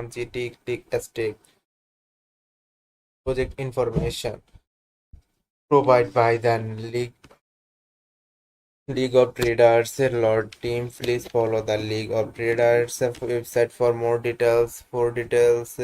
on GT Click Stake. Project information provided by the League of Traders Lord team. Please follow the League of Traders website for more details. For details,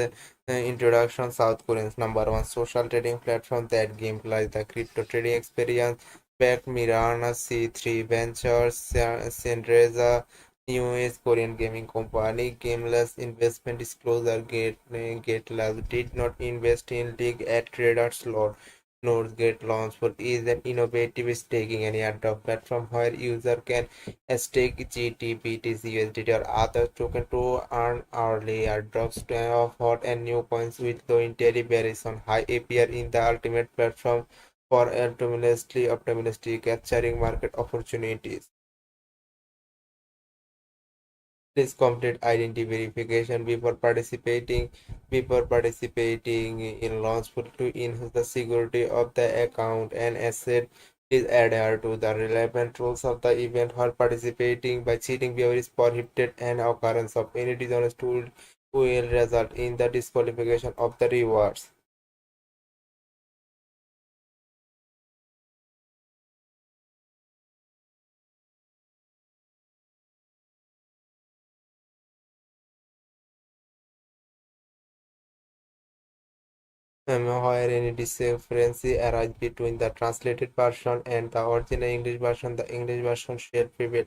introduction. South Koreans number one social trading platform that gamifies the crypto trading experience. Back Mirana C3 Ventures, Senreza, US Korean gaming company. Gameless investment disclosure. Gateless did not invest in League at Traders Lord. Nodes get launched for ease and innovative staking any airdrop platform where user can stake GT, BTC, USDT or other token to earn early airdrops of hot and new coins with low intelli variation high APR in the ultimate platform for optimistically capturing market opportunities. Please complete identity verification before participating in launch to enhance the security of the account and asset. Please adhere to the relevant rules of the event while participating. By cheating behavior is prohibited and occurrence of any dishonest tool will result in the disqualification of the rewards. Where any discrepancy arises between the translated version and the original English version, the English version shall prevail.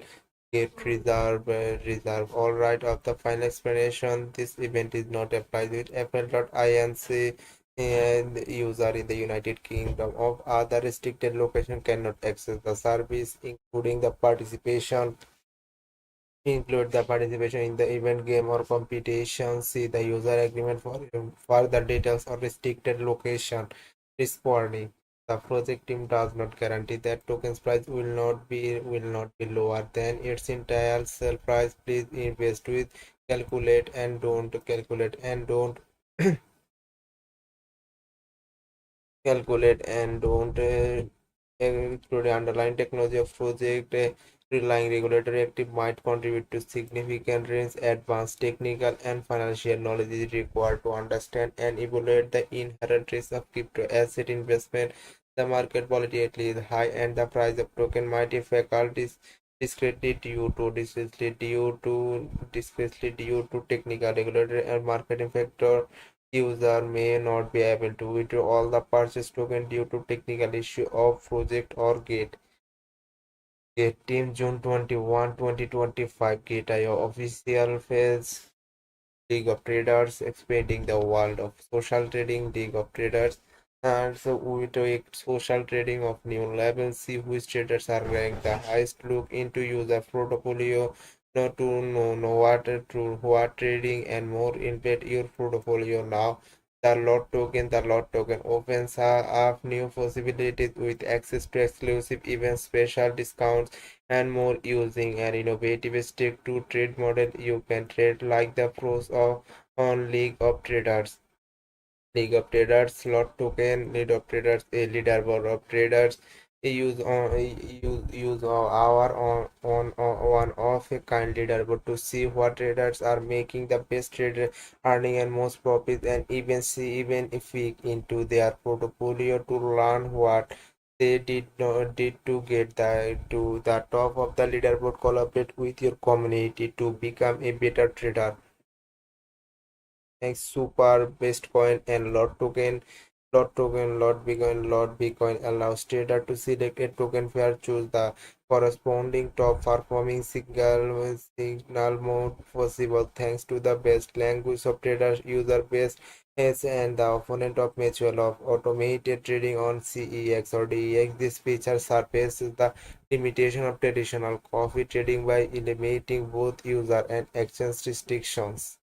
Get reserve all right of the final explanation. This event is not applied with Apple.inc and the user in the United Kingdom of other restricted location cannot access the service, include the participation in the event, game, or competition. See the user agreement for further details or restricted location. Risk warning. The project team does not guarantee that token's price will not be lower than its entire sale price. Please invest with calculate and don't calculate and don't include the underlying technology of project. Relying regulatory active might contribute to significant risks. Advanced technical and financial knowledge is required to understand and evaluate the inherent risks of crypto asset investment. The market volatility is high and the price of token might fall discretely due to technical regulatory and marketing factors. User may not be able to withdraw all the purchase token due to technical issue of project or gate. Gate team June 21, 2025. Gate.io official phase. League of Traders expanding the world of social trading. League of Traders. And so we take social trading of new levels. See which traders are ranked the highest. Look into user portfolio. Know to know what trading and more. Invade your portfolio now. The lot token opens up new possibilities with access to exclusive events, special discounts, and more. Using an innovative stick to trade model, you can trade like the pros of on League of Traders slot token. A leaderboard of traders use our on one of a kind leaderboard to see what traders are making the best trade, earning and most profits, and even if we into their portfolio to learn what they did to get to the top of the leaderboard. Collaborate with your community to become a better trader. Next, Super Bitcoin and Lot Bitcoin allows trader to select a token pair, choose the corresponding top performing signal mode possible thanks to the best language of traders user base and the opponent of mutual of automated trading on CEX or DEX. This feature surpasses the limitation of traditional coffee trading by eliminating both user and exchange restrictions.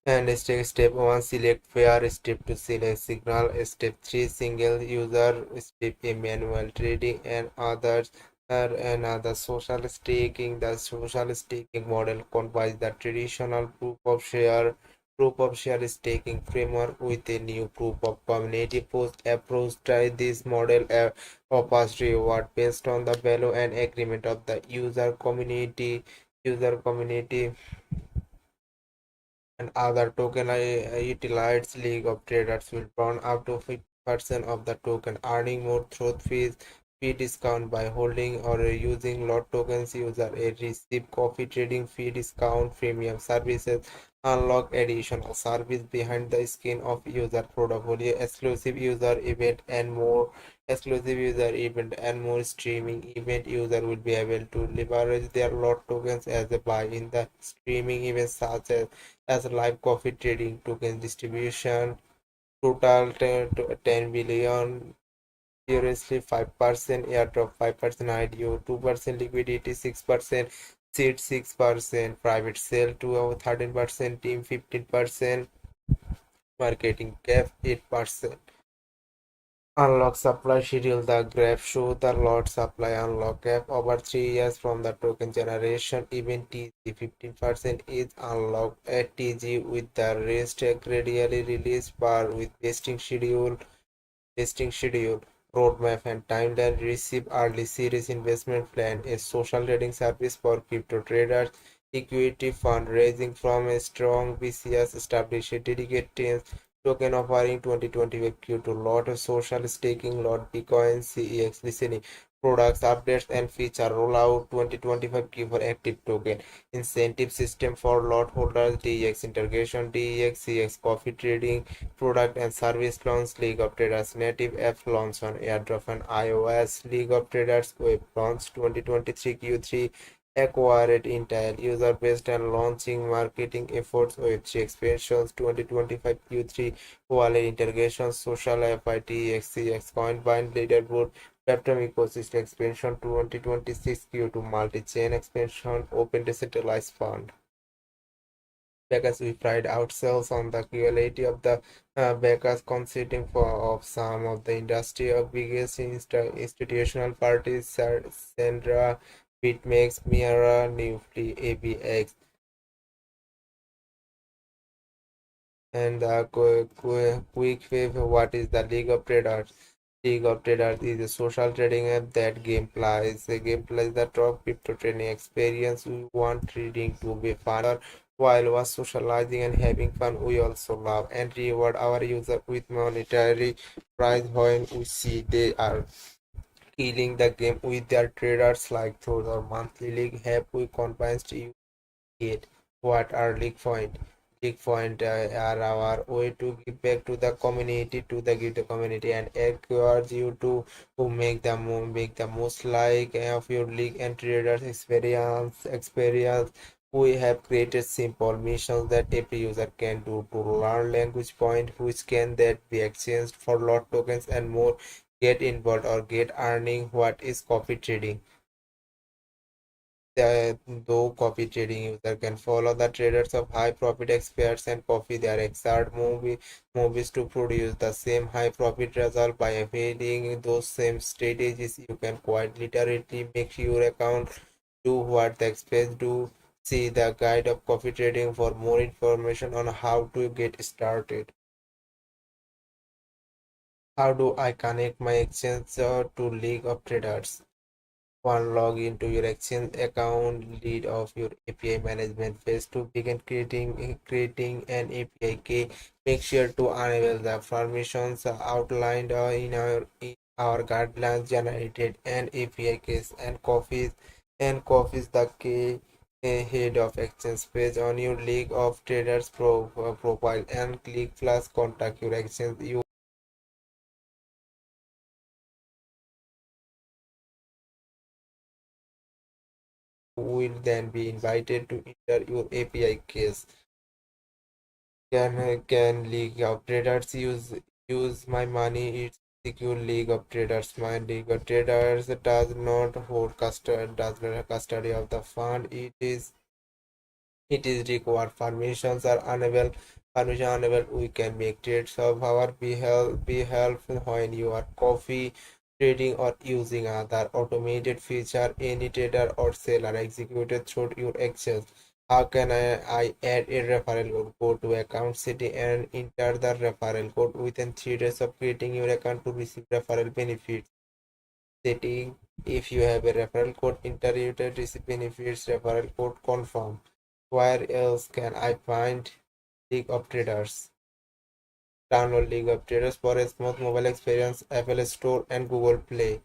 And step 1 select pair, step 2 select signal, step 3 single user, step a manual trading and others. Another social staking. The social staking model combines the traditional proof of share staking framework with a new proof of community post approach. This model offers reward based on the value and agreement of the user community and other token utilized. League of Traders will burn up to 50% of the token, earning more through fee discount by holding or using lot tokens. User a receive coffee trading fee discount, premium services, unlock additional service behind the skin of user portfolio, exclusive user event and more streaming event. User will be able to leverage their lot tokens as a buy in the streaming events such as live coffee trading, token distribution, total 10 billion, curiously 5% airdrop, 5% IDO, 2% liquidity, 6% seed, 6% private sale, 13% team, 15% marketing cap, 8%. Unlock supply schedule. The graph show the lot supply unlock gap over 3 years from the token generation. Even TG 15% is unlocked at TG with the rest gradually released bar with vesting schedule, roadmap and timeline. Receive early series investment plan, a social trading service for crypto traders. Equity fundraising from a strong BCS established a dedicated token offering 2025 Q2 lot of social staking lot Bitcoin CEX listening products updates and feature rollout 2025 Q for active token incentive system for lot holders. DEX integration, DEX CX coffee trading product and service launch. League of Traders native app launch on AirDrop and iOS. League of Traders web launch 2023 Q3 acquired Intel user based and launching marketing efforts. Web3 expansions 2025 Q3 wallet integration social FITXCX coinbind leaderboard Web3 ecosystem expansion 2026 Q2 multi-chain expansion open decentralized fund because we pride ourselves on the quality of the bakers considering for of some of the industry of biggest institutional parties Sandra, BitMEX, Miara, Nifty, ABX, and the quick wave. What is the League of Traders? League of Traders is a social trading app that gameplays the top crypto trading experience. We want trading to be fun while was socializing and having fun. We also love and reward our user with monetary prize when we see they are killing the game with their traders like those or monthly league have we convinced you it. What are league point? League point are our way to give back to the community, and encourage you to make the most like of your league and traders experience. We have created simple missions that every user can do to learn language point, which can that be exchanged for lot tokens and more. Get involved or get earning. What is copy trading? Though copy trading user can follow the traders of high profit experts and copy their exact movies to produce the same high profit result by evading those same strategies. You can quite literally make your account do what the experts do. See the guide of copy trading for more information on how to get started. How do I connect my exchange to League of Traders? One, log into your Exchange account, lead of your API management phase to begin creating an API key. Make sure to enable the permissions outlined in our guidelines. Generated an API case and copies the key head of Exchange page on your League of Traders profile and click plus contact your Exchange. You will then be invited to enter your API case. Can League of Traders use my money? It's secure. League of Traders. My League of Traders does not have custody of the fund. It is required. Permission unavailable. We can make trades of our be help when you are coffee. trading or using other automated feature. Any trader or seller executed through your exchange. How can I add a referral code? Go to account city and enter the referral code. Within 3 days of creating your account to receive referral benefits. Setting: if you have a referral code, enter it, receive benefits, referral code confirm. Where else can I find League of Traders? Download League of Traders for a smooth mobile experience, Apple Store and Google Play.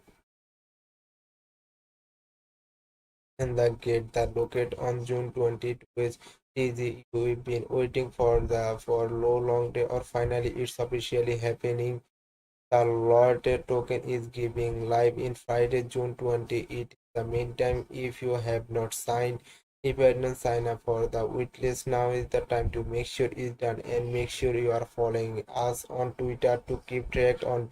And the gate that locate on June 22 is easy. You've been waiting for long day, or finally it's officially happening. The Lord token is giving live in Friday, June 20. It is the main time. If you have not signed, if you have not signed up for the waitlist, now is the time to make sure it's done, and make sure you are following us on Twitter to keep track on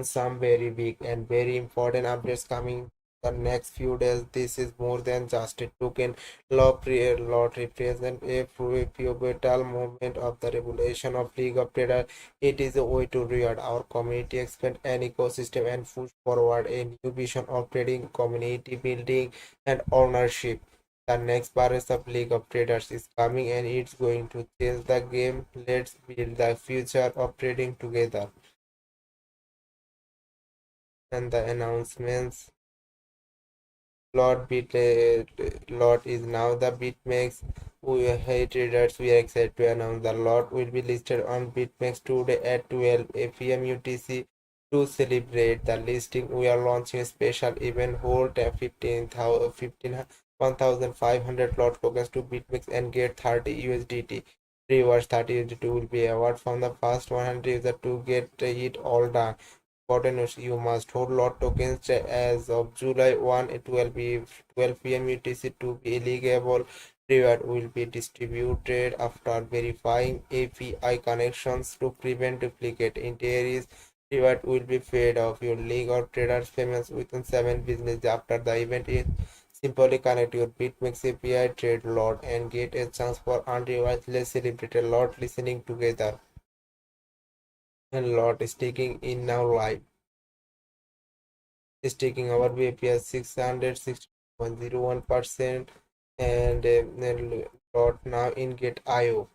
some very big and very important updates coming the next few days. This is more than just a token. Law represents a pivotal moment of the revolution of League of Legends. It is a way to reward our community, expand an ecosystem, and push forward a new vision of trading, community building, and ownership. The next Paris of League of Traders is coming, and it's going to change the game. Let's build the future of trading together. And the announcements. Lot is now the BitMEX. We hate traders. We are excited to announce the lot will be listed on BitMEX today at 12 p.m. UTC. To celebrate the listing, we are launching a special event. Hold 1,500 lot tokens to BitMEX and get 30 USDT. Rewards: 30 USDT will be award from the first 100 users to get it all done. Important news: you must hold lot tokens as of July 1 at 12 p.m. UTC to be eligible. Reward will be distributed after verifying API connections to prevent duplicate entries. Reward will be paid off your League or Traders payments within 7 business days after the event is. Simply connect your BitMEX API, trade lot, and get a chance for unrealized. Let's celebrate a lot listening together. And lot staking in now live. Staking our BPS 660.01%, and lot now in Get.io.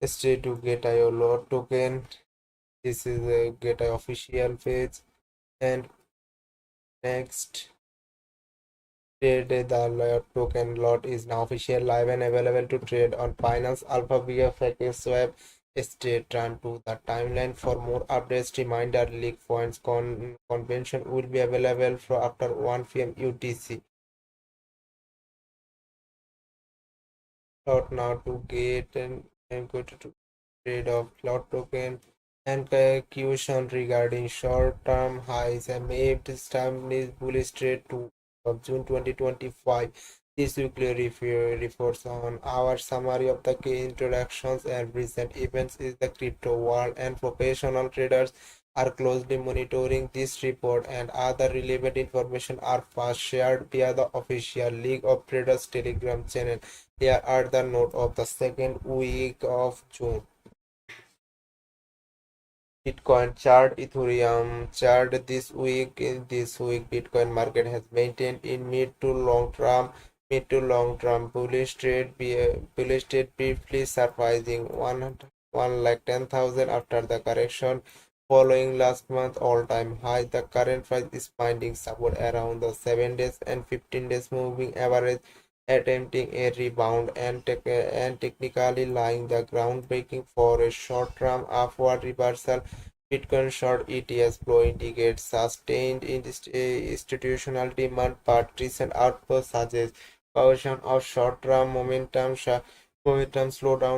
Stay to Get.io lot token. This is a Get.io official page. And next, trade the lot token. Lot is now official, live, and available to trade on Binance Alpha via Swap. Stay tuned to the timeline for more updates. Reminder: leak points convention will be available for after 1 p.m. UTC. Lot now to get, and I'm going to trade of lot token and conclusion regarding short-term highs and made established bullish trade to of June 2025. This weekly reports on our summary of the key introductions and recent events is the crypto world, and professional traders are closely monitoring this report, and other relevant information are fast shared via the official League of Traders Telegram channel. Here are the note of the second week of June. Bitcoin chart, Ethereum chart this week. In this week, Bitcoin market has maintained in mid to long term bullish trade, briefly surprising 110,000 after the correction following last month all-time high. The current price is finding support around the 7 days and 15 days moving average, attempting a rebound and technically laying the groundbreaking for a short-term upward reversal. Bitcoin short ETS flow indicates sustained institutional demand, but recent outflow suggests caution of short-term momentum slowdown.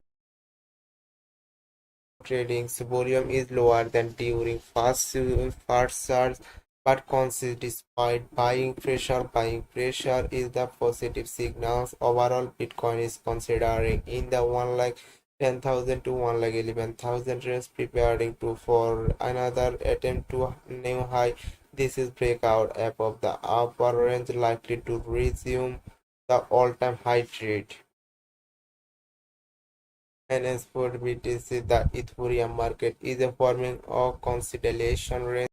Trading's volume is lower than during fast surge, but consists despite buying pressure is the positive signals. Overall, Bitcoin is considering in the 1,10,000 to 1,11,000 range, preparing to for another attempt to new high. This is breakout above the upper range, likely to resume the all-time high trade. And as for BTC, the Ethereum market is forming a consolidation range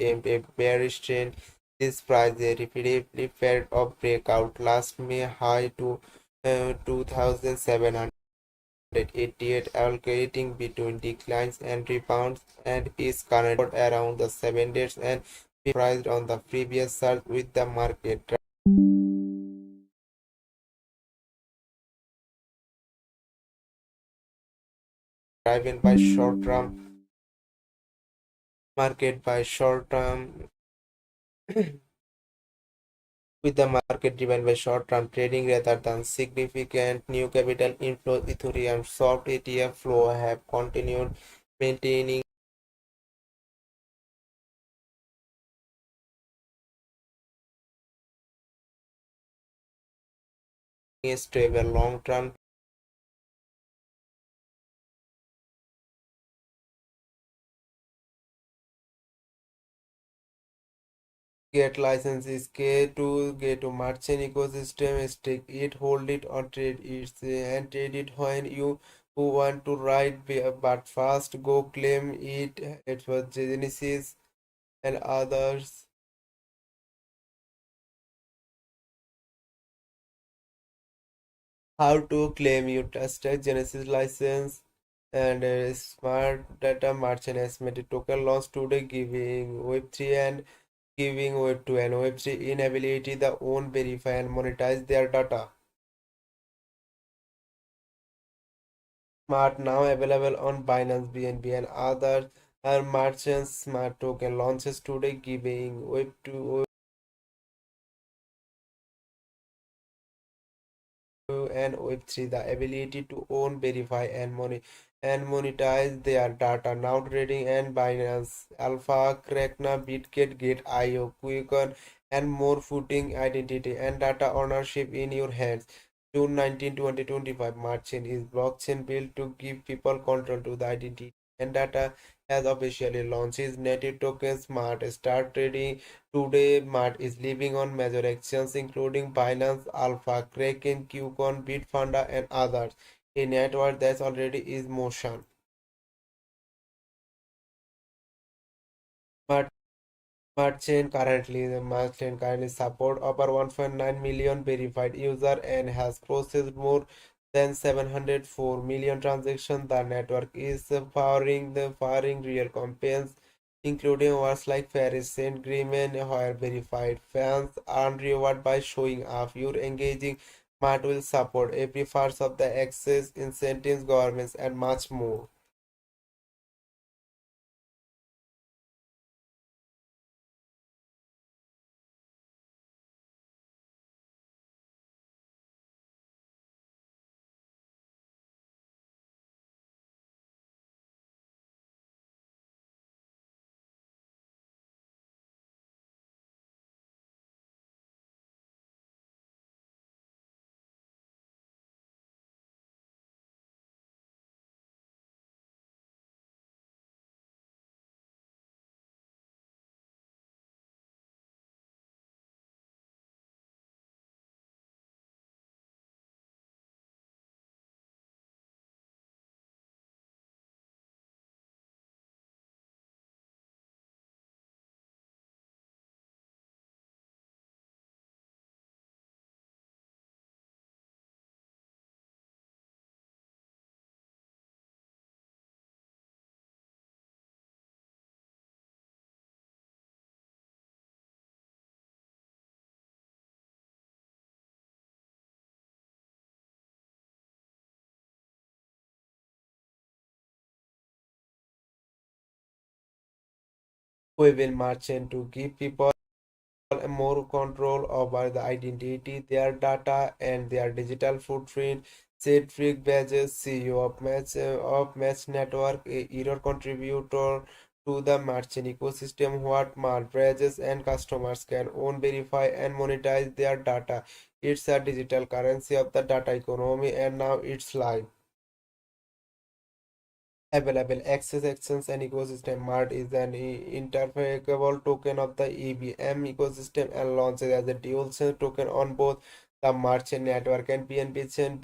a bearish trend. This price repeatedly failed of breakout last May high to 2,788, alternating between declines and rebounds, and is currently around the 7 days and priced on the previous surge with the market driven by short-term market by short-term with the market driven by short-term trading rather than significant new capital inflow. Ethereum soft ETF flow have continued maintaining a stable long-term get licenses get to merchant ecosystem, stake it, hold it, or trade it, and trade it when you who want to ride, but first go claim it. It was Genesis and others. How to claim your trusted Genesis license and smart data merchant estimated token launch today, giving Web3 and giving Web2 and Web3 inability the own verify and monetize their data. Smart now available on Binance, BNB, and other merchants. Smart token launches today, giving Web2 and Web3 the ability to own, verify, and monetize their data. Now trading and Binance, Alpha, Krakna, Bitget, Gate.io, Quicken, and more putting identity and data ownership in your hands. June 19, 2025, Marchain is blockchain built to give people control to the identity and data has officially launched its native token Smart. Start trading today. Mart is living on major exchanges including Binance, Alpha, Kraken, Qcon, Bitpanda, and others. A network that already is motion. Mart the Mart chain currently support over 1.9 million verified users and has processed more than 704 million transactions. The network is powering real campaigns, including words like Paris Saint Germain, where verified fans earn reward by showing up. Your engaging Mart will support every part of the access, incentives, governments, and much more. We will march in to give people more control over the identity, their data, and their digital footprint. Said Frick Badges, CEO of Match Network, a hero contributor to the merchant ecosystem. What Mart Badges and customers can own, verify, and monetize their data. It's a digital currency of the data economy, and now it's live. Available access actions and ecosystem. Mart is an interoperable token of the EVM ecosystem and launches as a dual chain token on both the Mart chain network and BNB chain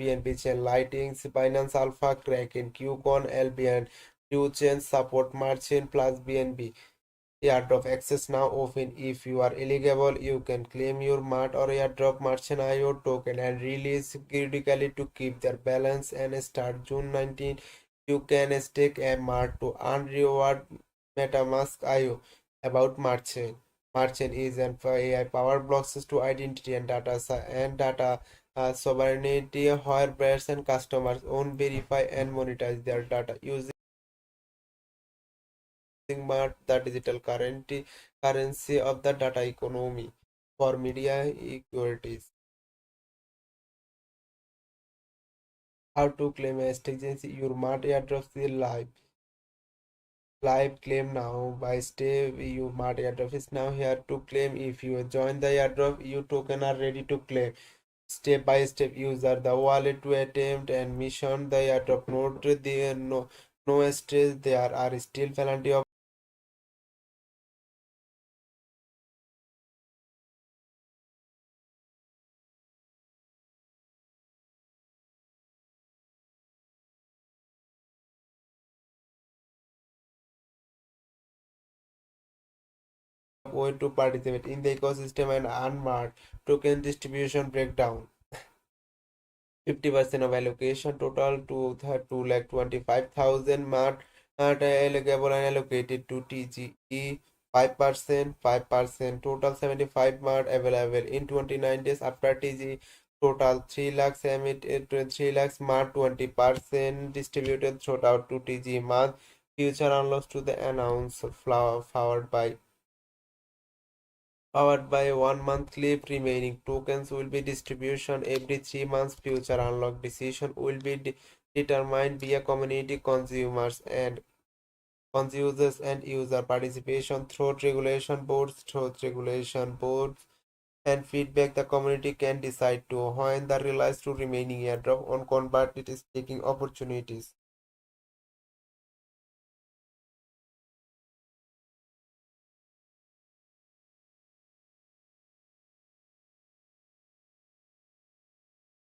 lightings. Binance Alpha, Kraken, Qcon, LB, and Q chain support Mart chain plus BNB. Airdrop access now open. If you are eligible, you can claim your Mart or Airdrop Merchant IO token and release critically to keep their balance and start June 19. You can stake a Mart to earn reward MetaMask IO. About Merchant. Merchant is an AI powered block system to identity and data sovereignty where brands and customers own, verify and monetize their data using Mart, the digital currency of the data economy for media equities. How to claim a stake agency? Your Mart airdrops is live claim now by stay. Your Mart airdrop is now here to claim. If you join the airdrop, your token are ready to claim. Step by step user the wallet to attempt and mission the airdrop. Note there no stress. There are still plenty of way to participate in the ecosystem and unmarked token distribution breakdown. 50% of allocation total to 2 lakh 25,000 mark eligible and allocated to TGE. 5% total 75 mark available in 29 days after TGE. Total 3 lakhs 3 lakhs mark 20% distributed throughout to TGE month. Future unlocks to the announce flower powered by one monthly remaining tokens will be distribution every 3 months. Future unlock decision will be determined via community consumers and user participation through regulation boards and feedback. The community can decide to when the relies to remaining airdrop on convert it is taking opportunities.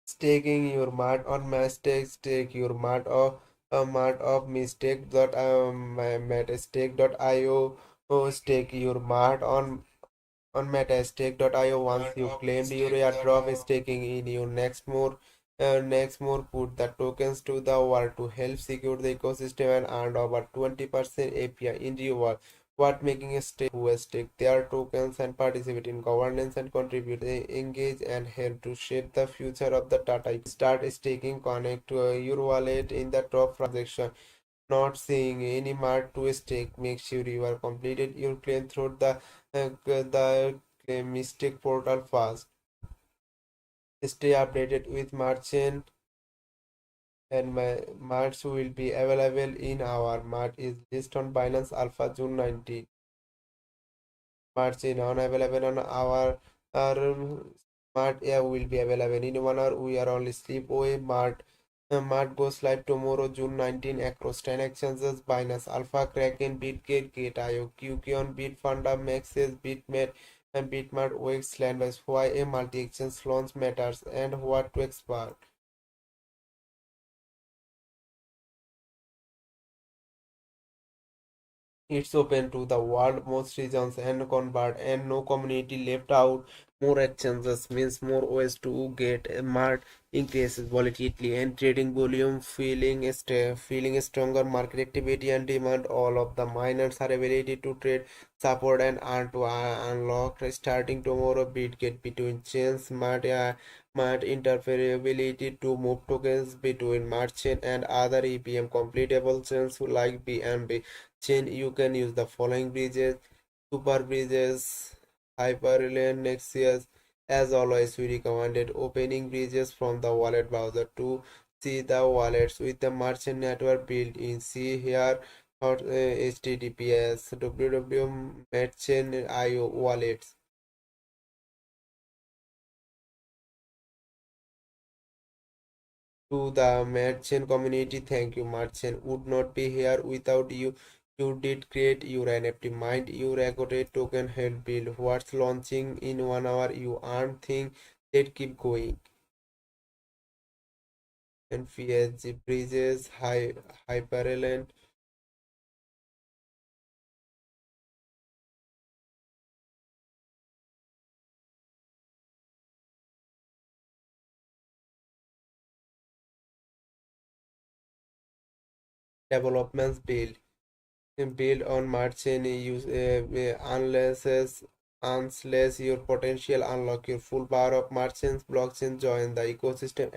Staking your mart on mistake, stake your mart of a mart of mistake dot metastake.io. Stake your mart on metastake.io. Once you claimed your airdrop staking in your next more put the tokens to the wallet to help secure the ecosystem and earn over 20% API in reward. What making a stake who stake their tokens and participate in governance and contribute, they engage and help to shape the future of the Tata. Start staking, connect to your wallet in the top transaction. Not seeing any mark to stake, make sure you are completed your claim through the claim mistake portal fast. Stay updated with merchant and my marts will be available in our mart is listed on Binance Alpha June 19. March is now available on our Mart app will be available in 1 hour. We are only sleep away. Mart goes live tomorrow, June 19, across 10 exchanges: Binance Alpha, Kraken, Bitgate, Gate.io, QQon, Bitfunda, Maxis, Bitmate, and Bitmart. Weeks Landwise, why a multi-exchange launch matters and what to expect. It's open to the world, most regions and convert, and no community left out. More exchanges means more ways to get a mart, increases volatility and trading volume, feeling stronger market activity and demand. All of the miners are ability to trade, support and earn to unlock starting tomorrow. Bit get between chains, mart interoperability to move tokens between merchant and other EPM completable chains like BNB chain. You can use the following bridges: super bridges, hyperlink, Nexius. As always, we recommended opening bridges from the wallet browser to see the wallets with the merchant network built in. See here https www.merchant.io wallets. To the merchant community, thank you. Merchant would not be here without you. You did create your NFT, mind your Agate token help build what's launching in 1 hour. You earn things that keep going. And PSG bridges, Hyperlink, developments build on merchant use unless your potential unlock your full power of merchants blockchain join the ecosystem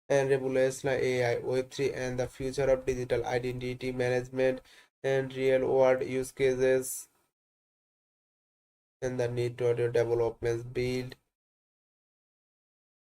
and revolutionary AI Web3 and the future of digital identity management and real world use cases and the need to developments build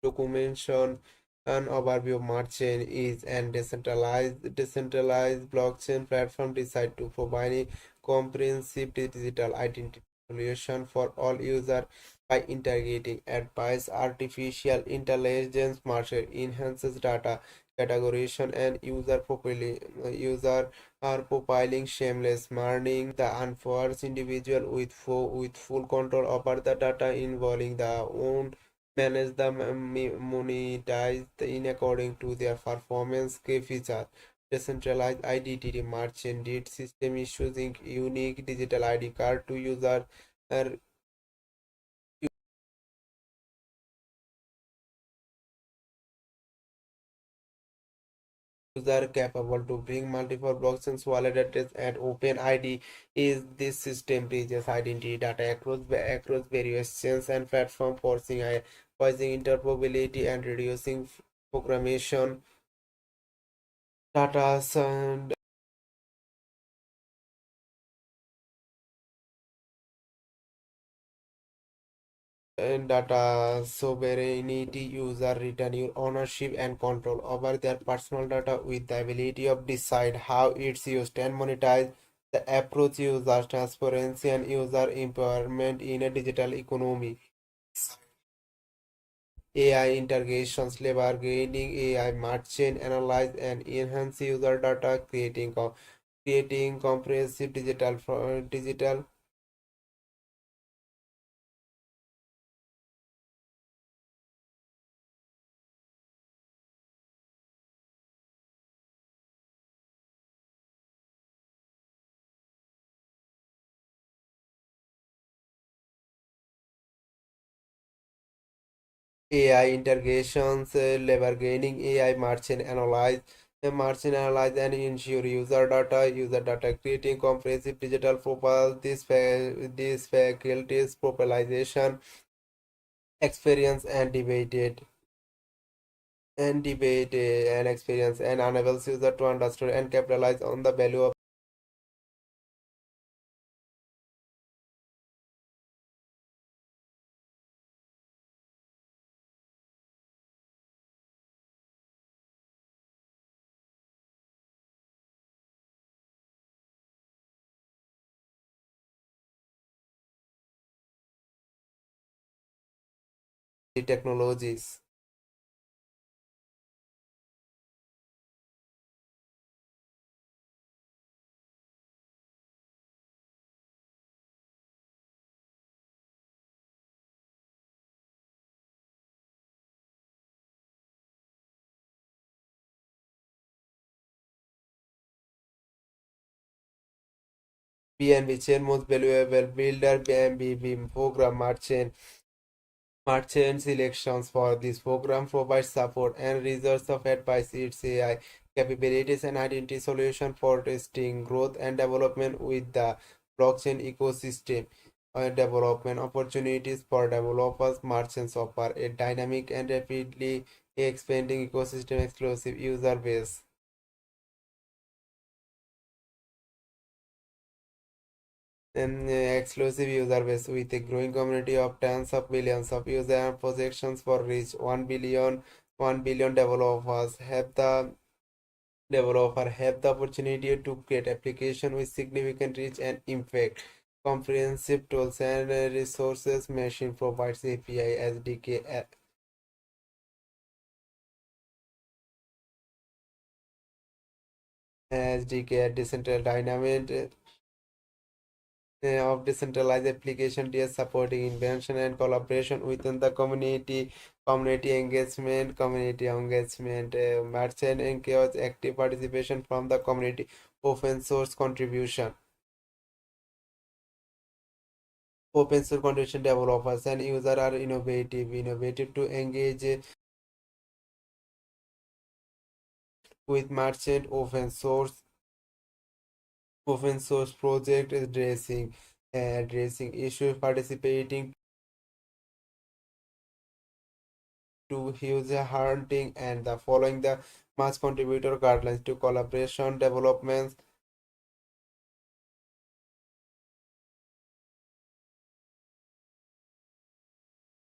documentation an overview of merchant is and decentralized blockchain platform decide to provide a comprehensive digital identity solution for all users by integrating advanced artificial intelligence market enhances data categorization and user are profiling shameless learning the unforced individual with full control over the data involving the own manage the monetize in according to their performance key feature. Decentralized identity merchant did system is using unique digital ID card to uh, user capable to bring multiple blockchains wallet address and open ID is this system bridges identity data across various chains and platform forcing interoperability and reducing programmation data and data sovereignty user retain your ownership and control over their personal data with the ability of decide how it's used and monetized the approach user transparency and user empowerment in a digital economy AI integrations labor gaining AI merchant analyze and enhance user data creating comprehensive digital AI integrations, leveraging AI margin analyze and ensure user data, creating comprehensive digital profile. This faculties popularization, experience and experience and enables user to understand and capitalize on the value of the technologies. BNB chain most valuable builder BNB program merchant selections for this program provides support and results of advice its AI capabilities and identity solution for testing growth and development with the blockchain ecosystem. Development opportunities for developers merchants offer a dynamic and rapidly expanding ecosystem exclusive user base. An exclusive user base with a growing community of tens of billions of users and projections for reach 1 billion developer have the opportunity to create application with significant reach and impact. Comprehensive tools and resources machine provides API SDK decentralized dynamic of decentralized application tiers supporting invention and collaboration within the community engagement, merchant and chaos active participation from the community, open source contribution. Open source contribution developers and users are innovative to engage with merchant open source Open source project is addressing issues, participating to user hunting, and the following the mass contributor guidelines to collaboration developments.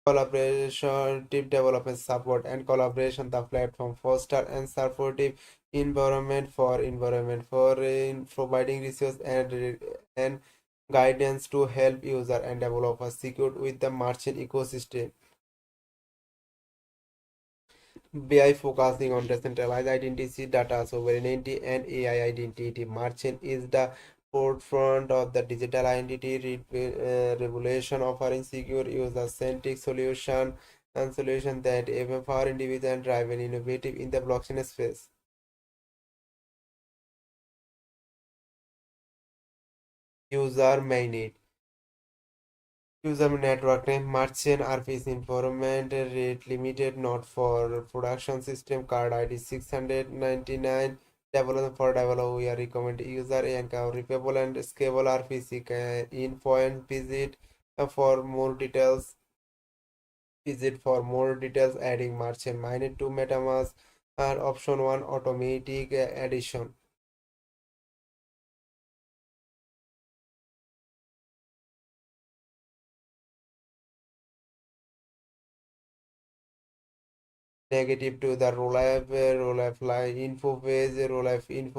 Collaboration, team development support, and collaboration. The platform foster and supportive environment for in providing resources and guidance to help user and developers secure with the merchant ecosystem. BI focusing on decentralized identity, data sovereignty, and AI identity. Merchant is the forefront of the digital identity revolution, offering secure, user-centric solution that empower individuals and drive an innovative in the blockchain space. User mainnet. User network name merchant RPC informant rate limited not for production system card ID 699 development for developer we are recommend user and repeatable and scalable RPC info and for more details visit for more details adding merchant mainnet to MetaMask and option 1 automatic addition. Negative to the Rollup info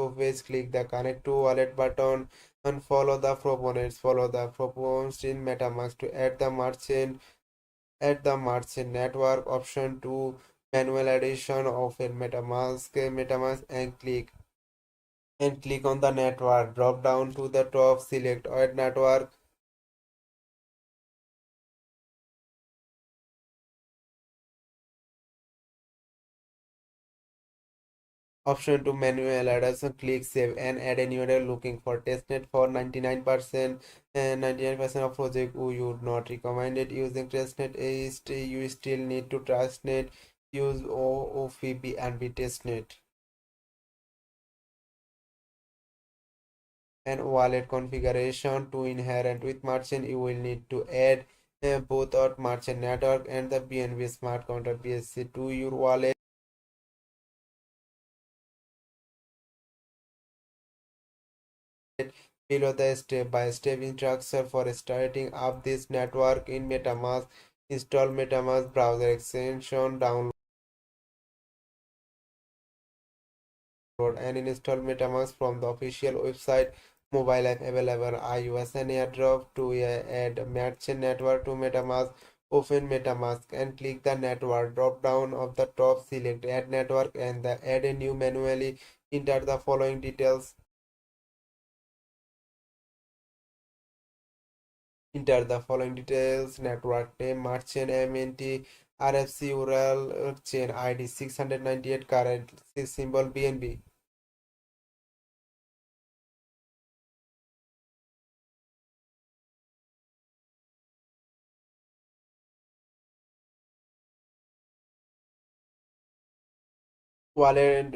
page, click the connect to wallet button and follow the proponents in MetaMask to add the merchant network option to manual addition of a MetaMask and click on the network drop down to the top, select add network option to manual addition, click save and add a new looking for testnet for 99% and 99% of project we would not recommend it using testnet is you still need to trustnet use OOFB and B testnet and wallet configuration to inherit with merchant you will need to add both our merchant network and the BNB smart contract BSC to your wallet. Below the step-by-step instruction for starting up this network in MetaMask. Install MetaMask browser extension, download and install MetaMask from the official website. Mobile app available iOS and AirDrop to add merchant network to MetaMask. Open MetaMask and click the network drop down of the top. Select add network and add a new manually. Enter the following details. Enter the following details: network name, merchant MNT, RFC URL, chain ID 698, current symbol BNB. Wallet,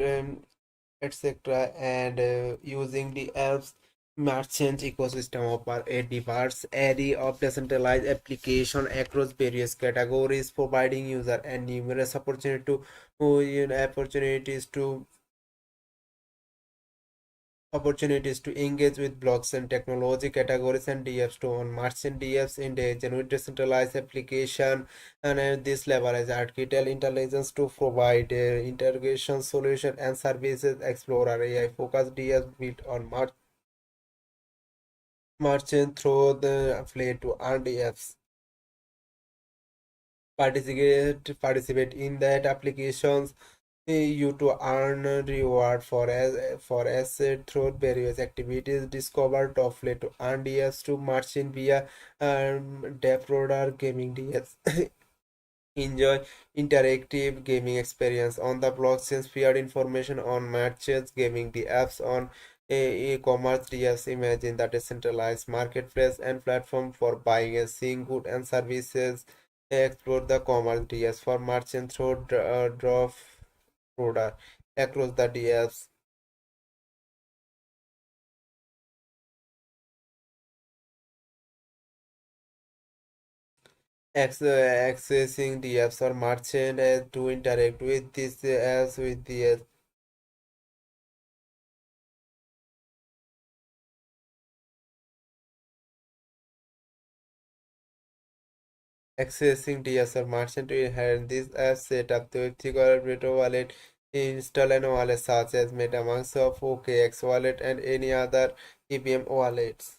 etc. And using the apps merchant ecosystem offer a diverse array of decentralized application across various categories, providing user and numerous opportunities to engage with blockchain technology categories and DFs to on merchant DFs in the genuine decentralized application and this leverage artificial intelligence to provide integration solution and services explorer AI focused DFs built on merchant through the affiliate to earn DFs. Participate in that applications you to earn reward for asset through various activities discovered offline to earn DS to merchant via Deproder Gaming DS. Enjoy interactive gaming experience on the blockchain. Shared information on merchants gaming the apps on e-commerce DS. Imagine that decentralized marketplace and platform for buying and seeing goods and services. Explore the commerce DS for merchants through drop product across the DS. Accessing the apps or merchant to interact with this apps with the accessing DSR merchant to inherit this app set up the crypto wallet, install an wallet such as MetaMask of OKX wallet and any other EVM wallets.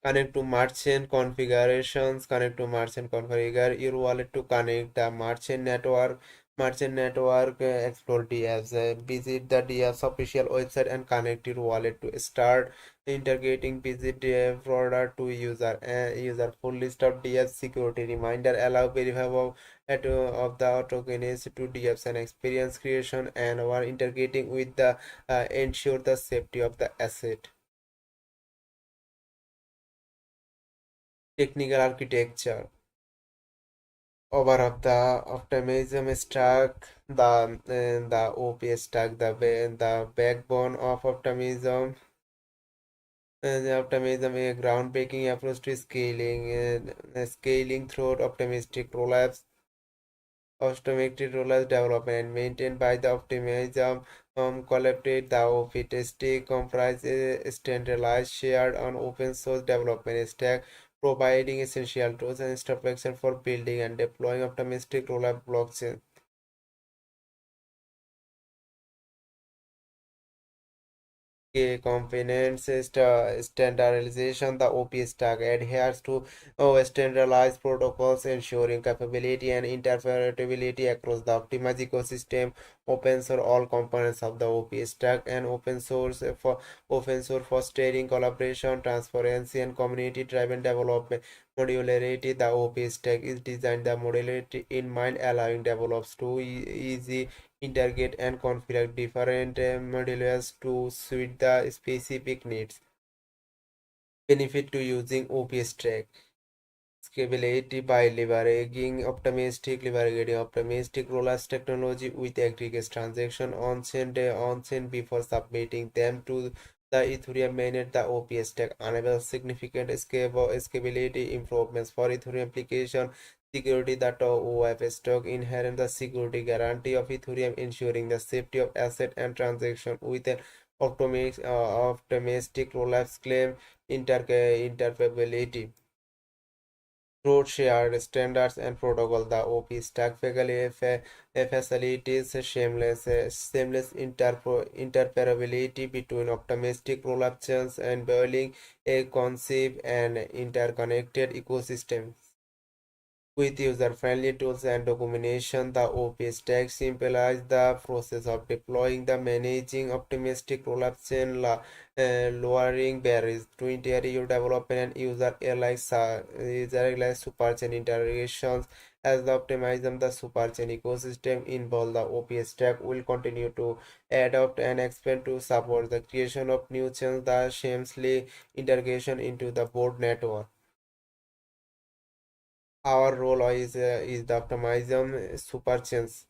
Connect to merchant configurations, connect to merchant configure your wallet to connect the merchant network, explore DApps, visit the DApps official website and connect your wallet to start integrating. Visit product to user full list of DApps security reminder, allow verify of the tokens to DApps and experience creation and are integrating with the ensure the safety of the asset. Technical architecture over of the optimism stack, the OP stack, the backbone of optimism. And the optimism a groundbreaking approach to scaling through optimistic rollups development and maintained by the optimism collaborate the OP testing comprises standardized shared on open source development stack, providing essential tools and instruction for building and deploying optimistic rollup blockchain. Components standardization. The OP stack adheres to standardized protocols, ensuring capability and interoperability across the Optimize ecosystem. Open source all components of the OP stack and open source fostering collaboration, transparency, and community-driven development. Modularity. The OP stack is designed the modularity in mind, allowing developers to easy integrate and configure different modules to suit the specific needs. Benefit to using OP Stack. Scalability by leveraging optimistic rollers technology with aggregate transaction on chain before submitting them to the Ethereum mainnet. The OP stack enables significant scalability improvements for Ethereum application security. The OF stack inherent the security guarantee of Ethereum, ensuring the safety of asset and transaction with an optimistic rollers claim interoperability through shared standards and protocol. The OP stack facilitates seamless interoperability between optimistic rollup chains and building a conceive and interconnected ecosystem. With user-friendly tools and documentation, the OP stack simplifies the process of deploying the managing optimistic rollup chain, lowering barriers to interior development and user-like superchain integrations. As the optimism the superchain ecosystem involve, the OP stack will continue to adapt and expand to support the creation of new chains, the seamlessly integration into the board network. Our role is the optimism superchains.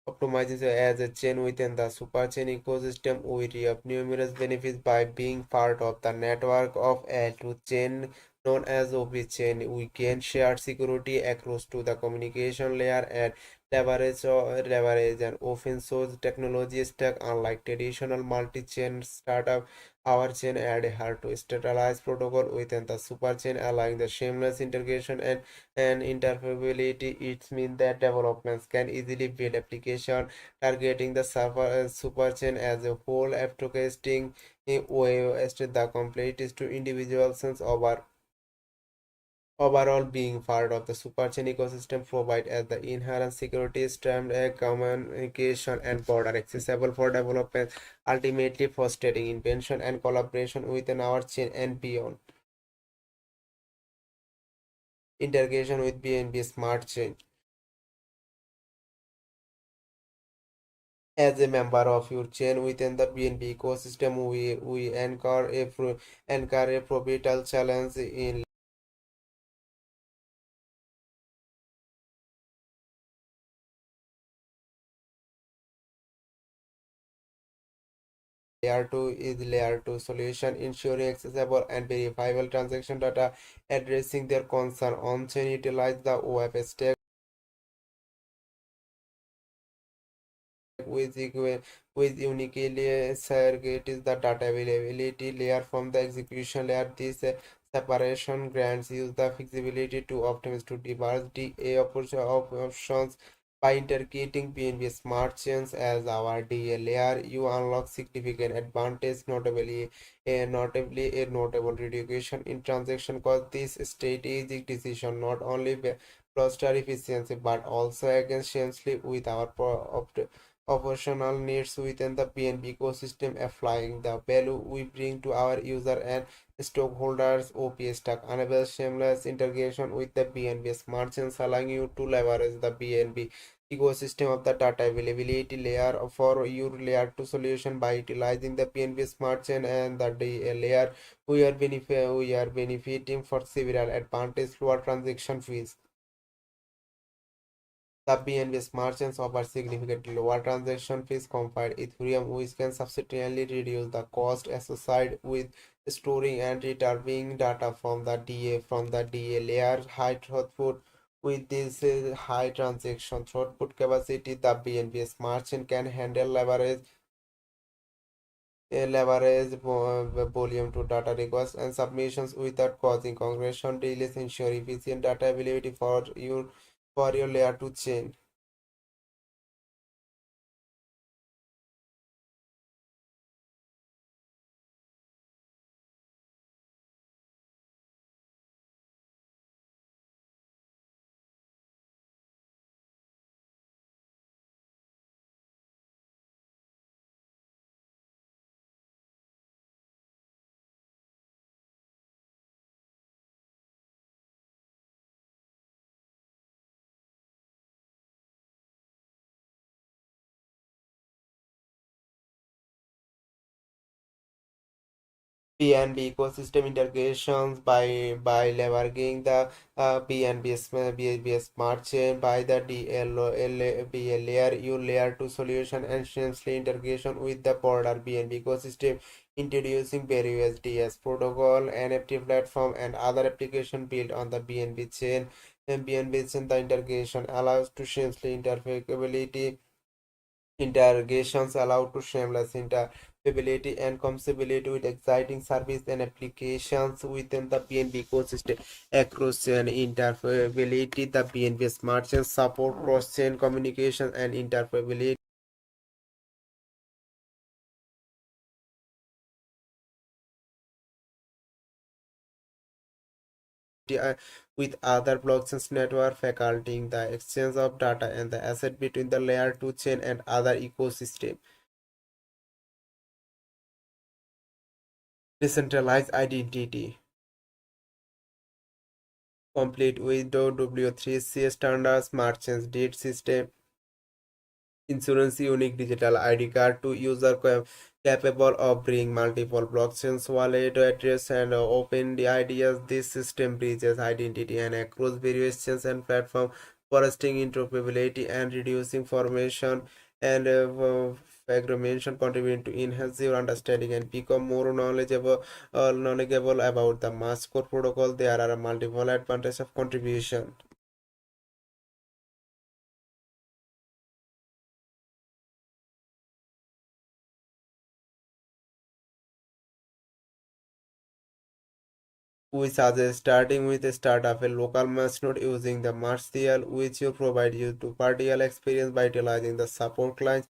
Optimizes as a chain within the superchain ecosystem. We reap numerous benefits by being part of the network of L2 chain known as OP chain. We gain shared security across to the communication layer and leverage an open source technology stack. Unlike traditional multi-chain startup, our chain adhere to standardized protocol within the superchain, allowing the seamless integration and interoperability. It means that developments can easily build application targeting the superchain as a whole, advocating a way the complete to individual sense overall being part of the superchain ecosystem provide as the inherent security streamed communication and border accessible for development, ultimately fostering invention and collaboration within our chain and beyond. Integration with BNB Smart Chain. As a member of your chain within the BNB ecosystem, we anchor a proprietary challenge in layer 2 solution, ensuring accessible and verifiable transaction data, addressing their concern on-chain utilize the web stack with uniquely segregates the data availability layer from the execution layer. This separation grants you the flexibility to optimize to diverse DA options. By integrating PNB Smart Chains as our DA layer, you unlock significant advantage, notably a notable reduction in transaction cost. This strategic decision not only bolster efficiency but also essentially with our operational needs within the PNB ecosystem, applying the value we bring to our user and stockholders. OPS Stack enables seamless integration with the BNB Smart Chains, allowing you to leverage the BNB ecosystem of the data availability layer for your layer 2 solution. By utilizing the PNB Smart Chain and the DA layer, we are benefiting for several advantages: lower transaction fees. The BNB Smart Chains offer significantly lower transaction fees compared to Ethereum, which can substantially reduce the cost associated with storing and retrieving data from the DA layer. High throughput. With this high transaction throughput capacity, the BNB Smart Chain can handle volume to data requests and submissions without causing congressional delays, ensure efficient data availability for your layer 2 chain. BNB ecosystem integrations by leveraging the BNB smart chain by the DLL layer, you layer 2 solution and seamlessly integration with the broader BNB ecosystem, introducing various DS protocol, NFT platform, and other application built on the BNB chain. And BNB chain, the integration allows to seamlessly interoperability interrogations allow to shameless interoperability and compatibility with exciting service and applications within the BNB ecosystem. Across chain interoperability, the BNB Smart Chain support cross-chain communication and interoperability uh, with other blockchains network, facilitating the exchange of data and the asset between the layer 2 chain and other ecosystem. Decentralized identity complete with W3C standards, merchants date system, insurance unique digital ID card to user capable of bringing multiple blockchains, wallet address, and open the ideas. This system bridges identity and across various chains and platform, fostering interoperability and reducing formation and fragmentation, contributing to enhance your understanding and become more knowledgeable about the mass core protocol. There are multiple advantages of contribution. We suggest starting with a startup, a local node using the Martial, which will provide you to partial experience by utilizing the support clients.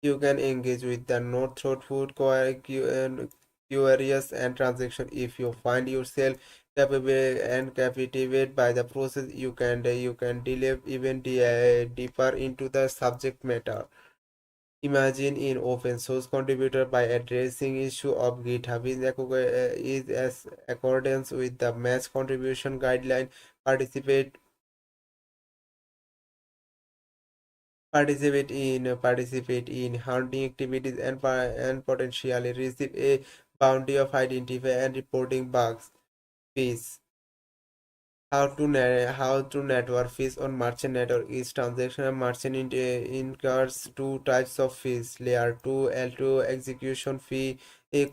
You can engage with the node thoughtful, curious, and transaction. If you find yourself capable and captivated by the process, you can delve even deeper into the subject matter. Imagine in open source contributor by addressing issue of GitHub is as accordance with the match contribution guideline. Participate participate in hunting activities and potentially receive a bounty of identify and reporting bugs. Fees. How to network fees on merchant network is transaction and merchant incurs two types of fees. Layer 2 L2 execution fee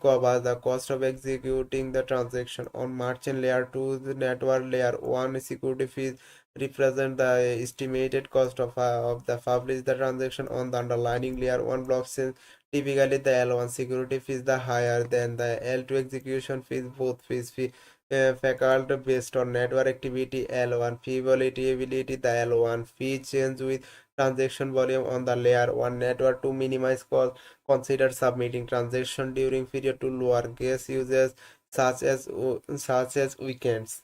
covers the cost of executing the transaction on merchant layer 2. The network layer 1 security fees represent the estimated cost of the publish the transaction on the underlying layer 1 blockchain. Typically the L1 security fees the higher than the L2 execution fees. Both fees factored based on network activity. L1 fee volatility. The L1 fee change with transaction volume on the layer 1 network. To minimize cost, consider submitting transaction during period to lower gas usage such as weekends.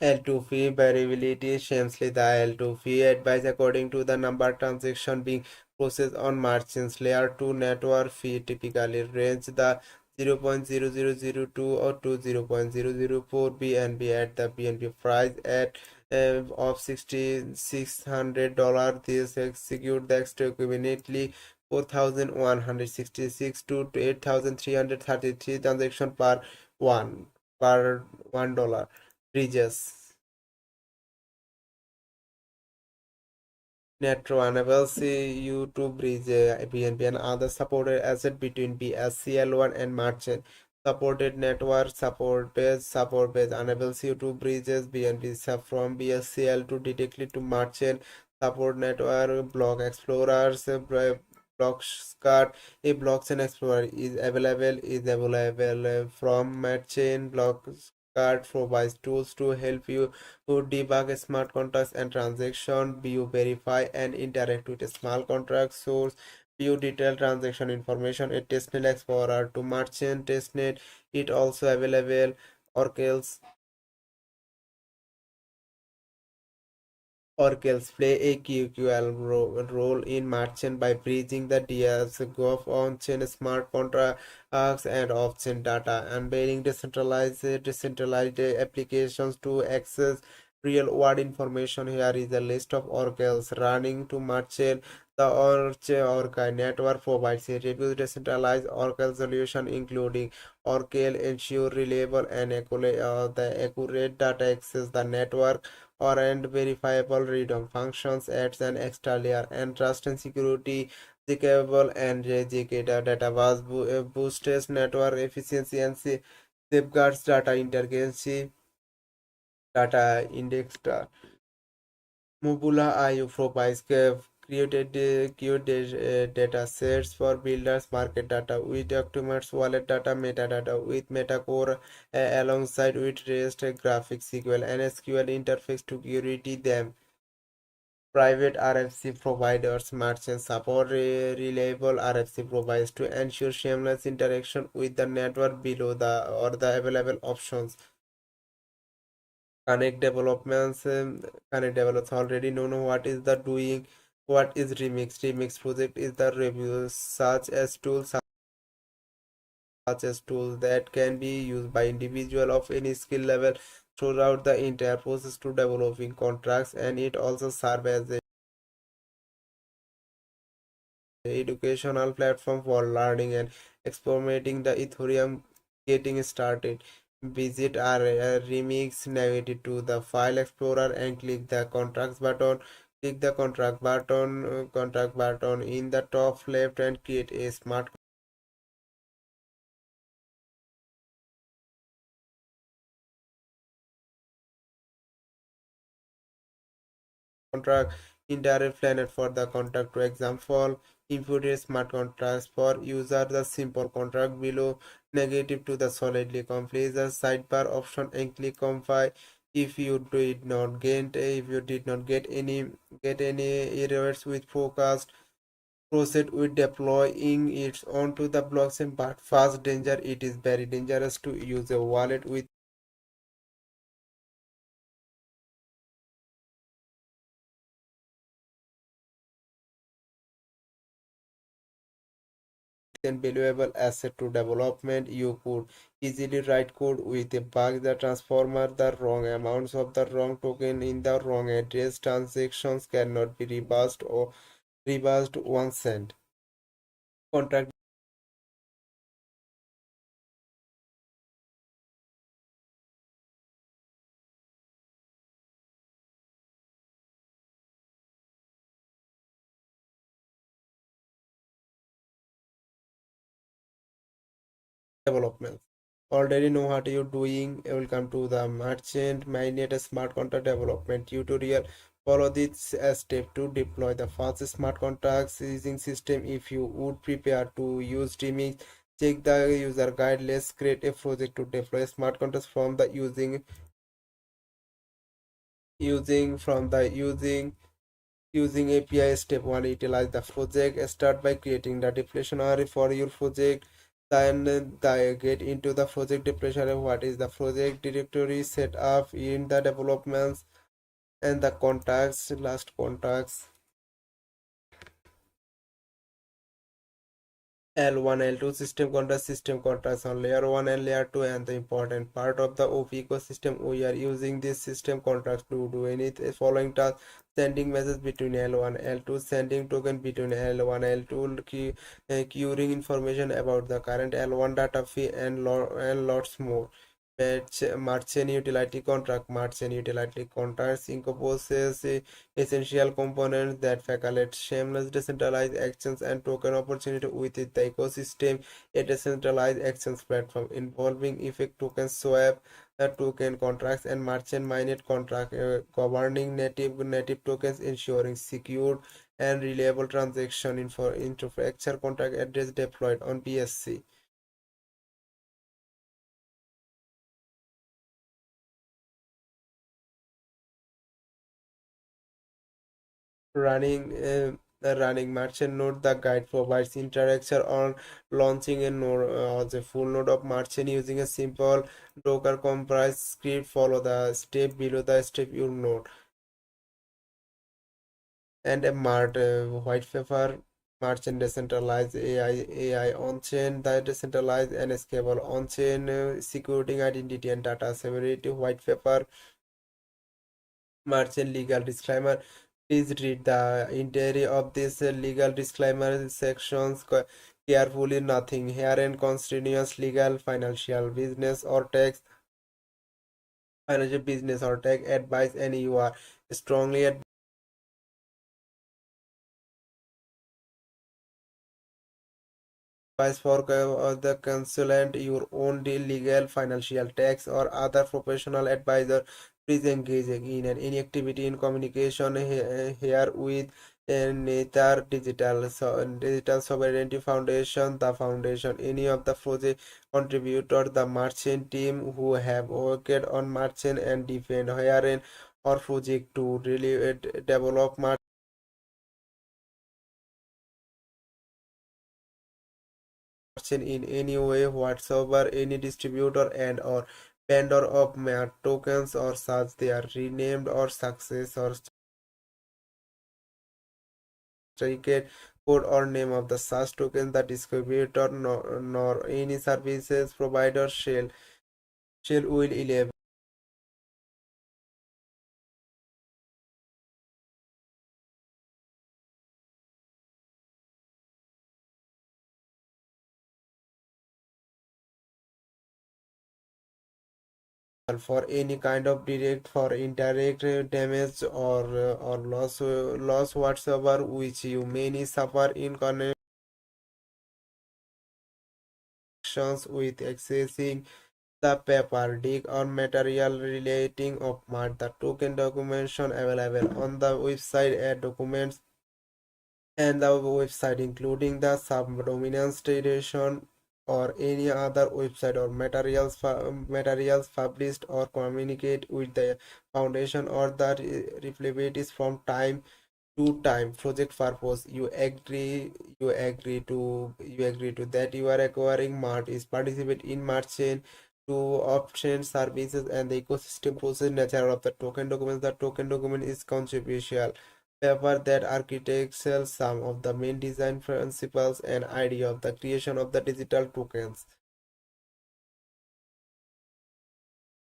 L2 fee variability. Essentially the L2 fee advice according to the number of transactions being processed on merchants. Layer 2 network fee typically range the 0.0002 or to 0.004 BNB at the BNB price at of $6,600. This execute the extra equivalently 4,166 to 8,333 transaction per $1 bridges. Netro enables you to bridge BNB and other supported asset between BSCL1 and merchant. Supported network support base enables you to bridges BNB from BSCL to directly to merchant. Support network block explorers blockscart. A blockchain explorer is available from merchant blockscart provides tools to help you to debug smart contracts and transaction, view, verify, and interact with a smart contract source, view detailed transaction information, a testnet explorer to merchant testnet. It also available Oracle's Oracles play a QQL role in merchant by bridging the DS, Gov on-chain smart contracts and off-chain data, unveiling decentralized applications to access real-world information. Here is a list of Oracles running to merchant. The Orca network provides a reduced decentralized Oracle solution, including Oracle ensure reliable and accurate data access. The network or and verifiable read-on functions adds an extra layer and trust and security. Secable and data boosts network efficiency and safeguards data integrity. Data index Mobula IO provides curated data sets for builders market data with documents wallet data metadata with metacore alongside with REST graphics SQL and SQL interface to curate them. Private RFC providers merchants support reliable RFC providers to ensure seamless interaction with the network below the available options. Connect developments Connect developers already know what is remix project is the review such as tools that can be used by individual of any skill level throughout the entire process to developing contracts, and it also serves as a educational platform for learning and experimenting the Ethereum. Getting started, visit our remix, navigate to the file explorer and click the contract button in the top left and create a smart contract in direct planet for the contract. For example, input a smart contracts for user the simple contract below negative to the solidly complete the sidebar option and click confirm. If you did not get any errors with forecast, proceed with deploying it onto the blockchain. But fast danger, it is very dangerous to use a wallet with and valuable asset to development. You could easily write code with a bug that transformer the wrong amounts of the wrong token in the wrong address. Transactions cannot be reversed or reversed one cent. Contract development. Already know what you're doing. Welcome to the Merchant Magnet Smart Contract Development tutorial. Follow this step to deploy the fast smart contracts using system. If you would prepare to use streaming, check the user guide. Let's create a project to deploy smart contracts from the using API. Step 1, utilize the project. Start by creating the definition for your project. Then get into the project definition. What is the project directory set up in the developments and the contacts, last contacts. L1, L2 system contracts on layer 1 and layer 2, and the important part of the OP ecosystem. We are using this system contracts to do any following task: sending message between L1 L2, sending token between L1 L2, querying information about the current L1 data fee, and lots more. Merchant utility contracts encompasses essential components that facilitate seamless decentralized actions and token opportunity within the ecosystem. A decentralized actions platform involving effect token swap, the token contracts, and merchant mainnet contract governing native tokens, ensuring secure and reliable transaction infrastructure contract address deployed on BSC. Running merchant node. The guide provides interaction on launching a node as a full node of merchant using a simple Docker comprise script. Follow the step below the step your node. And a mart white paper. Merchant decentralized AI on-chain, the decentralized and scalable on-chain security, identity and data sovereignty white paper. Merchant legal disclaimer. Please read the entirety of this legal disclaimer sections carefully. Nothing here and constitutes legal, financial business or tax advice, and you are strongly advised for the consultant your own legal, financial, tax, or other professional advisor. Please engage in any activity in communication here with Nether Digital Sovereignty Foundation, the foundation, any of the project contributor, the merchant team who have worked on merchant and defend herein or project to really develop merchant in any way whatsoever. Any distributor and or vendor of tokens or such, they are renamed or success or certificate code or name of the such token, the distributor nor any services provider shall will enable for any kind of direct or indirect damage or loss whatsoever which you may suffer in connections with accessing the paper, dig, or material relating of mark. The token documentation available on the website at documents and the website, including the subdominance station or any other website or materials published or communicate with the foundation or the replicates from time to time. Project purpose. You agree to that you are acquiring mart is participate in merchant to obtain services and the ecosystem process nature of the token documents. The token document is controversial paper that architects some of the main design principles and idea of the creation of the digital tokens.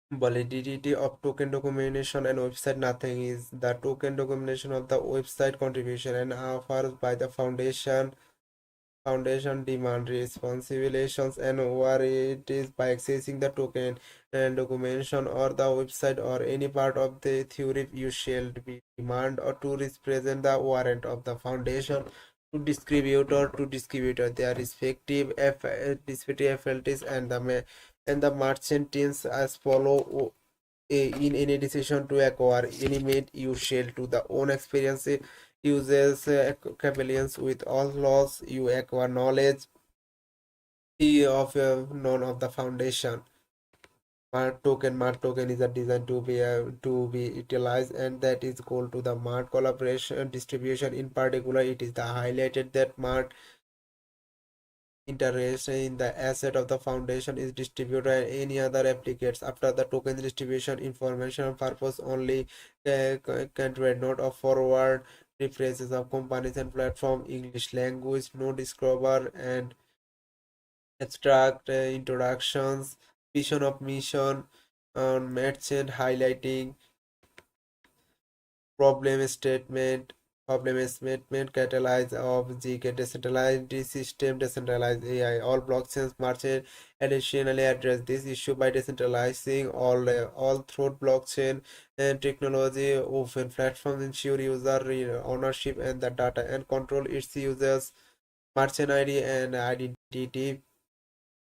Validity of token documentation and website. Nothing is the token documentation of the website contribution and offers by the foundation demand responsibilities and over it is by accessing the token and documentation or the website or any part of the theory you shall be demand or to represent the warrant of the foundation to distributor their respective FLTs and the merchant teams as follow. In any decision to acquire any made you shall to the own experience uses capabilities with all laws you acquire knowledge of none of the foundation. Mart token is a design to be utilized and that is goal to the Mart collaboration distribution. In particular, it is the highlighted that Mart interest in the asset of the foundation is distributed and any other applicates after the token distribution information purpose only can trade note of forward references of companies and platform English language no discover and abstract introductions vision of mission on merchant highlighting problem statement catalyze of GK decentralized system decentralized AI all blockchains market additionally address this issue by decentralizing all through blockchain and technology open platforms ensure user ownership and the data and control its users merchant ID and identity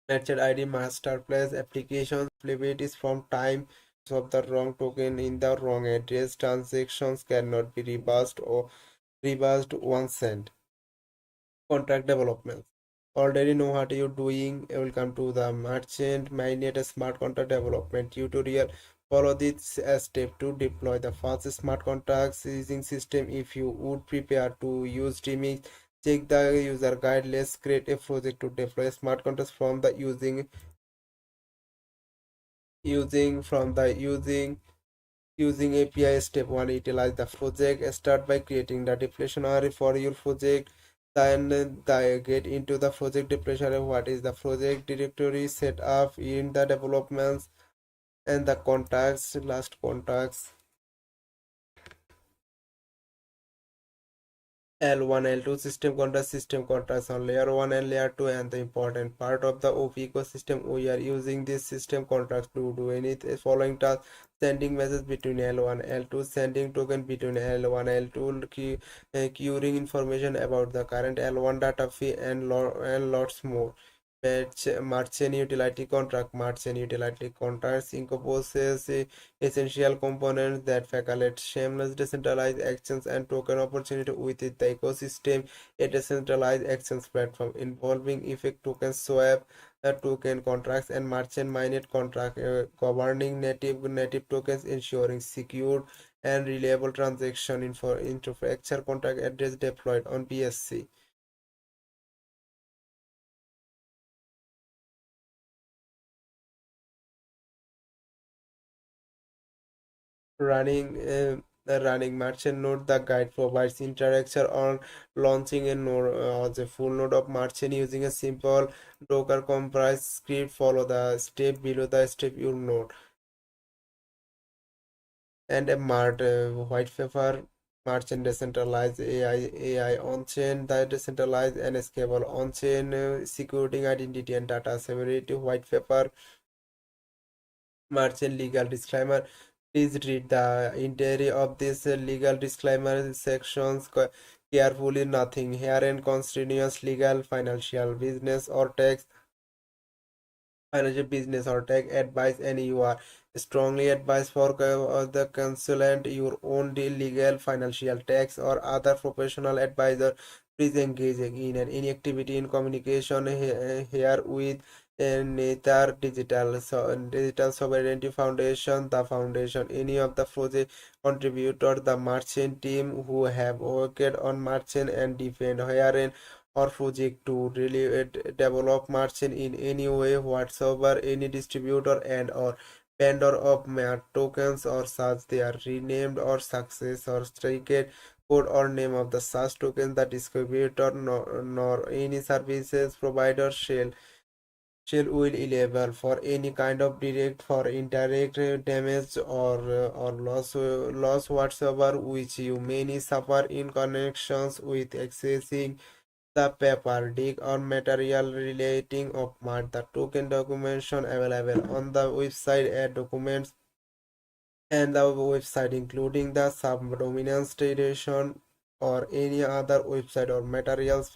merchant ID master place applications flexibilities from time of the wrong token in the wrong address transactions cannot be reversed 1 cent. Contract developments. Already know what you're doing. Welcome to the merchant mainnet smart contract development tutorial. Follow this step to deploy the first smart contracts using system. If you would prepare to use streaming, check the user guide. Let's create a project to deploy smart contracts from the using API. Step 1 utilize the project. Start by creating the definition array for your project. Then get into the project definition array. What is the project directory set up in the developments and the contacts, last contacts. L1, L2 system contracts on layer 1 and layer 2 and the important part of the OP ecosystem. We are using this system contracts to do any following task. Sending message between L1 L2, sending token between L1 L2, querying information about the current L1 data fee and lots more. Merchant utility contract. Merchant utility contracts encompasses essential components that facilitate seamless decentralized actions and token opportunity within the ecosystem. A decentralized actions platform involving effect token swap, token contracts and merchant mainnet contract governing native tokens, ensuring secure and reliable transaction infrastructure contract address deployed on BSC. Running the running merchant node. The guide provides interaction on launching a node or the full node of merchant using a simple Docker comprise script. Follow the step below the step your node and a white paper. Merchant decentralized AI on-chain, the decentralized and scalable on-chain security identity and data sovereignty white paper. Merchant legal disclaimer. Please read the entirety of this legal disclaimer sections carefully. Nothing here and constitutes legal, financial business or tech advice, and you are strongly advised for the consultant your own legal, financial, tax, or other professional advisor. Please engage in any activity in communication here with neither digital sovereignty foundation, the foundation, any of the project contributor, the merchant team who have worked on merchant and defend herein or project to really develop merchant in any way whatsoever. Any distributor and or vendor of tokens or such they are renamed or success or strike code or name of the such token the distributor nor any services provider shall will liable for any kind of direct or indirect damage or loss whatsoever which you may suffer in connections with accessing the paper, dig or material relating of the token documentation available on the website at documents and the website including the subdominance tradition or any other website or materials